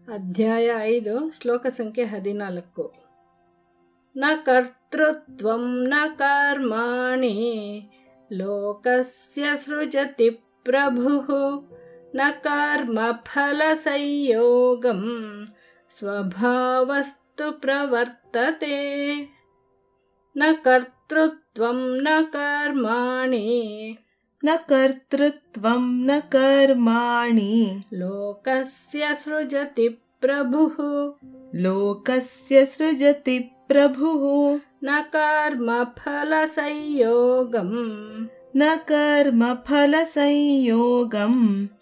ಅಧ್ಯಾಯ 5 ಶ್ಲೋಕ ಸಂಖ್ಯೆ 14. ನ ಕರ್ತೃತ್ವಂ ನ ಕರ್ಮಾಣಿ ಲೋಕಸ್ಯ ಸೃಜತಿ ಪ್ರಭುಃ ನ ಕರ್ಮ ಫಲ ಸಂಯೋಗಂ ಸ್ವಭಾವಸ್ತು ಪ್ರವರ್ತತೆ. ನ ಕರ್ತೃತ್ವಂ ನ ಕರ್ಮಾಣಿ ನ ಕರ್ತೃತ್ವಂ ನ ಕರ್ಮಾಣಿ ಲೋಕಸ್ಯ ಸೃಜತಿ ಪ್ರಭುಃ ಲೋಕಸ್ಯ ಸೃಜತಿ ಪ್ರಭುಃ ನ ಕರ್ಮ ಫಲ ಸಂಯೋಗಂ ನ ಕರ್ಮ ಫಲ ಸಂಯೋಗಂ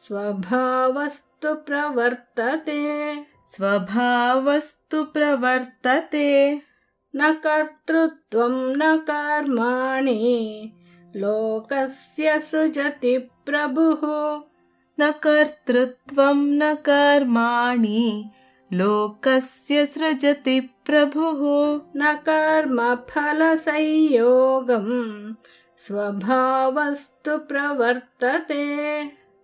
ಸ್ವಭಾವಸ್ತು ಪ್ರವರ್ತತೆ. ಸ್ವಭಾವಸ್ತು ಪ್ರವರ್ತತೆ. ನ ಕರ್ತೃತ್ವಂ ನ ಕರ್ಮಾಣಿ ಲೋಕಸ್ಯ ಸೃಜತಿ ಪ್ರಭುಃ ನ ಕರ್ತೃತ್ವಂ ನ ಕರ್ಮಾಣಿ ಲೋಕಸ್ಯ ಸೃಜತಿ ಪ್ರಭುಃ ನ ಕರ್ಮ ಫಲ ಸಂಯೋಗಂ ಸ್ವಭಾವಸ್ತು ಪ್ರವರ್ತತೆ.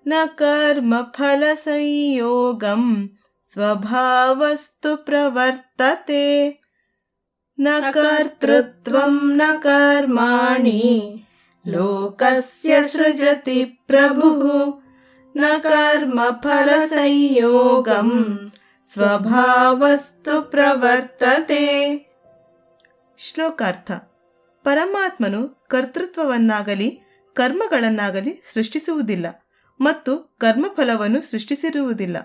ನ ಕರ್ಮ ಫಲ ಸಂಯೋಗಂ ಸ್ವಭಾವಸ್ತು ಪ್ರವರ್ತತೆ. ನ ಕರ್ತೃತ್ವಂ ನ ಕರ್ಮಾಣಿ ಲೋಕಸ್ಯ ಸೃಜತಿ ಪ್ರಭುಃ ನ ಕರ್ಮ ಫಲ ಸಂಯೋಗಂ ಸ್ವಭಾವಸ್ತು ಪ್ರವರ್ತತೆ. ಶ್ಲೋಕಾರ್ಥ. ಪರಮಾತ್ಮನು ಕರ್ತೃತ್ವವನ್ನಾಗಲಿ ಕರ್ಮಗಳನ್ನಾಗಲಿ ಸೃಷ್ಟಿಸುವುದಿಲ್ಲ ಮತ್ತು ಕರ್ಮಫಲವನ್ನು ಸೃಷ್ಟಿಸಿರುವುದಿಲ್ಲ.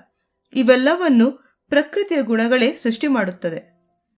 ಇವೆಲ್ಲವನ್ನು ಪ್ರಕೃತಿಯ ಗುಣಗಳೇ ಸೃಷ್ಟಿ ಮಾಡುತ್ತದೆ.